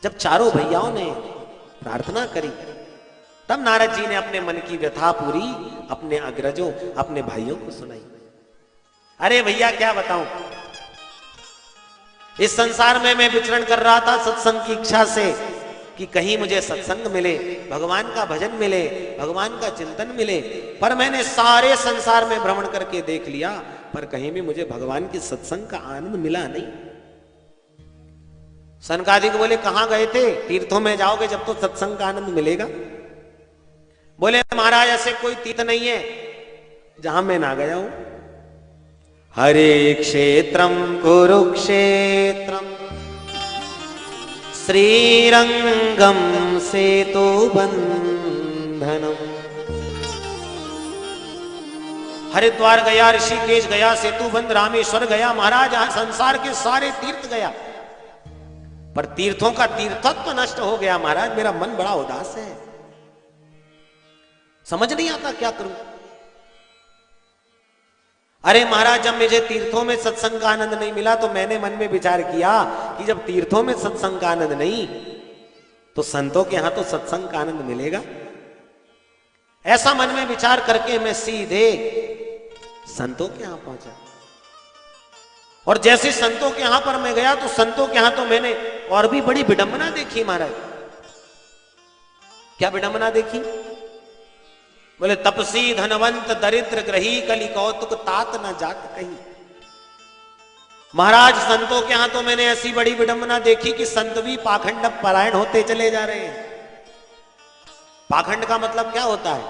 जब चारों भैयाओं ने प्रार्थना करी, तब नारद जी ने अपने मन की व्यथा पूरी अपने अग्रजों, अपने भाइयों को सुनाई। अरे भैया क्या बताऊं, इस संसार में मैं विचरण कर रहा था सत्संग की इच्छा से कि कहीं मुझे सत्संग मिले, भगवान का भजन मिले, भगवान का चिंतन मिले। पर मैंने सारे संसार में भ्रमण करके देख लिया, पर कहीं भी मुझे भगवान की सत्संग का आनंद मिला नहीं। सनकादिक बोले कहां गए थे? तीर्थों में जाओगे जब तो सत्संग का आनंद मिलेगा। बोले महाराज ऐसे कोई तीर्थ नहीं है जहां मैं ना गया हूं। हरे क्षेत्रम कुरुक्षेत्रम श्रीरंगम सेतु बंधनम। हरिद्वार गया, ऋषिकेश गया, सेतुबंध, रामेश्वर गया, महाराज संसार के सारे तीर्थ गया, पर तीर्थों का तीर्थत्व नष्ट हो गया। महाराज मेरा मन बड़ा उदास है, समझ नहीं आता क्या करूं। अरे महाराज जब मुझे तीर्थों में सत्संग का आनंद नहीं मिला तो मैंने मन में विचार किया कि जब तीर्थों में सत्संग का आनंद नहीं तो संतों के यहां तो सत्संग का आनंद मिलेगा। ऐसा मन में विचार करके मैं सीधे संतों के यहां पहुंचा, और जैसे संतों के यहां पर मैं गया तो संतों के यहां तो मैंने और भी बड़ी विडंबना देखी। महाराज क्या विडंबना देखी? बोले तपसी धनवंत दरिद्र ग्रही कली कौतुक तात न जात कहीं। महाराज संतों के यहां तो मैंने ऐसी बड़ी विडंबना देखी कि संत भी पाखंड परायण होते चले जा रहे हैं। पाखंड का मतलब क्या होता है?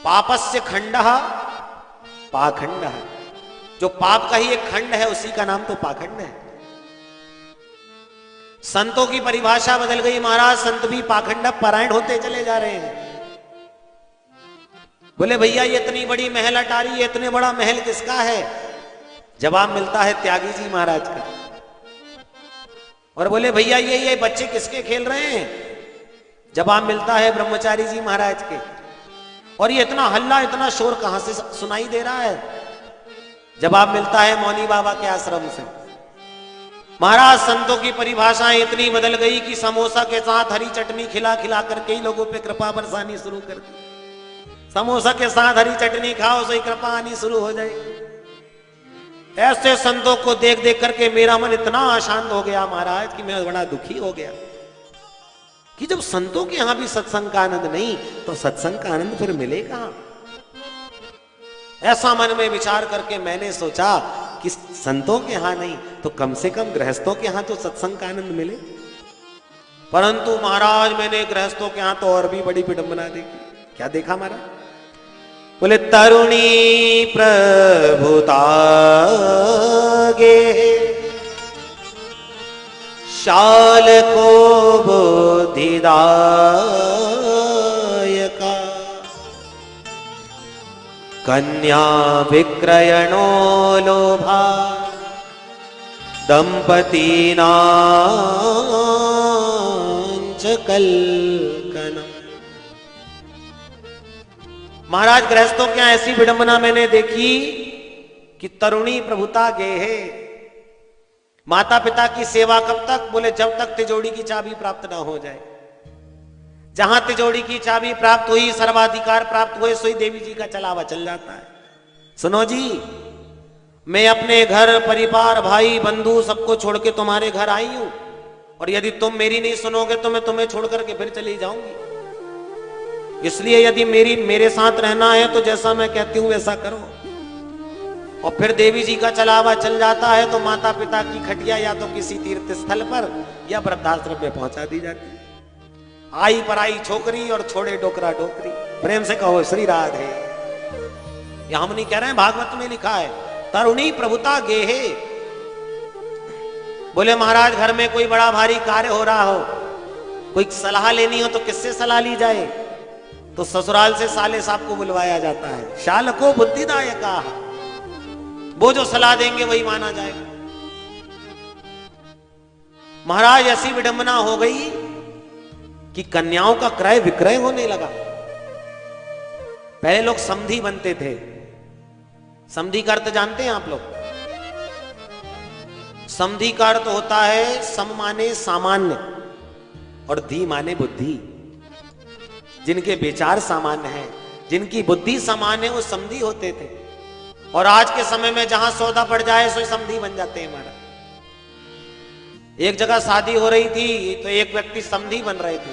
पापस्य खंडः पाखंडः, जो पाप का ही एक खंड है उसी का नाम तो पाखंड है। संतों की परिभाषा बदल गई महाराज, संत भी पाखंड परायण होते चले जा रहे हैं। बोले भैया ये इतनी बड़ी महल अटारी, ये इतने बड़ा महल किसका है? जवाब मिलता है त्यागी जी महाराज का। और बोले भैया ये बच्चे किसके खेल रहे हैं? जवाब मिलता है ब्रह्मचारी जी महाराज के। और ये इतना हल्ला इतना शोर कहां से सुनाई दे रहा है? जवाब मिलता है मौनी बाबा के आश्रम से। महाराज संतों की परिभाषाएं इतनी बदल गई कि समोसा के साथ हरी चटनी खिला खिला करके ही लोगों पे कृपा बरसानी शुरू कर दी। समोसा के साथ हरी चटनी खाओ सही कृपा आनी शुरू हो जाएगी। ऐसे संतों को देख देख करके मेरा मन इतना अशांत हो गया महाराज कि मैं बड़ा दुखी हो गया कि जब संतों के यहां भी सत्संग का आनंद नहीं तो सत्संग का आनंद फिर मिले कहां? ऐसा मन में विचार करके मैंने सोचा कि संतों के यहां नहीं तो कम से कम गृहस्थों के यहां तो सत्संग का आनंद मिले। परंतु महाराज मैंने गृहस्थों के यहां तो और भी बड़ी विडंबना देखी। क्या देखा महाराज? बोले तरुणी प्रभुता गे शाल को बुद्धिदायका कन्या विक्रयणो लोभा दंपती च कल्कनम। महाराज गृहस्थों क्या ऐसी विडंबना मैंने देखी कि तरुणी प्रभुता गेहे, माता पिता की सेवा कब तक? बोले जब तक तिजोरी की चाबी प्राप्त ना हो जाए। जहां तिजोरी की चाबी प्राप्त हुई, सर्वाधिकार प्राप्त हुए, सोई देवी जी का चलावा चल जाता है। सुनो जी, मैं अपने घर परिवार भाई बंधु सबको छोड़ के तुम्हारे घर आई हूं, और यदि तुम मेरी नहीं सुनोगे तो मैं तुम्हें छोड़ करके फिर चली जाऊंगी। इसलिए यदि मेरे साथ रहना है तो जैसा मैं कहती हूं वैसा करो। और फिर देवी जी का चलावा चल जाता है तो माता पिता की खटिया या तो किसी तीर्थ स्थल पर या वृद्धाश्रम में पहुंचा दी जाती है। आई पराई छोकरी और छोड़े डोकरा डोकरी। प्रेम से कहो श्री राधे। यह हम नहीं कह रहे हैं, भागवत में लिखा है तरुणी प्रभुता गेहे। बोले महाराज घर में कोई बड़ा भारी कार्य हो रहा हो, कोई सलाह लेनी हो तो किससे सलाह ली जाए? तो ससुराल से साले साहब को बुलवाया जाता है। शाल को बुद्धिदायका, वो जो सलाह देंगे वही माना जाएगा। महाराज ऐसी विडंबना हो गई कि कन्याओं का क्रय विक्रय होने लगा। पहले लोग समधी बनते थे। समधी का अर्थ जानते हैं आप लोग? समधि का अर्थ होता है सम माने सामान्य और धी माने बुद्धि। जिनके विचार सामान्य हैं, जिनकी बुद्धि सामान्य है, वो समधि होते थे। और आज के समय में जहां सौदा पड़ जाए सो समधि बन जाते हैं। हमारा एक जगह शादी हो रही थी तो एक व्यक्ति समधि बन रहे थे,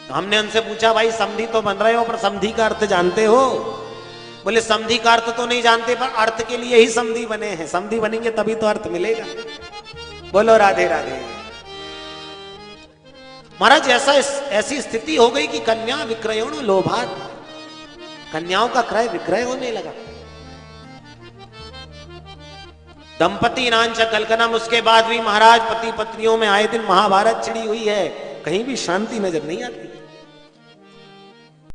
तो हमने उनसे पूछा भाई समधि तो बन रहे हो पर समधि का अर्थ जानते हो? बोले समधि का अर्थ तो नहीं जानते पर अर्थ के लिए ही समधि बने हैं, समधि बनेंगे तभी तो अर्थ मिलेगा। बोलो राधे राधे। महाराज ऐसी स्थिति हो गई कि कन्या विक्रयण लोभात, कन्याओं का क्रय विक्रय होने लगा। दंपति नांच कलकनम, उसके बाद भी महाराज पति पत्नियों में आए दिन महाभारत छिड़ी हुई है, कहीं भी शांति नजर नहीं आती।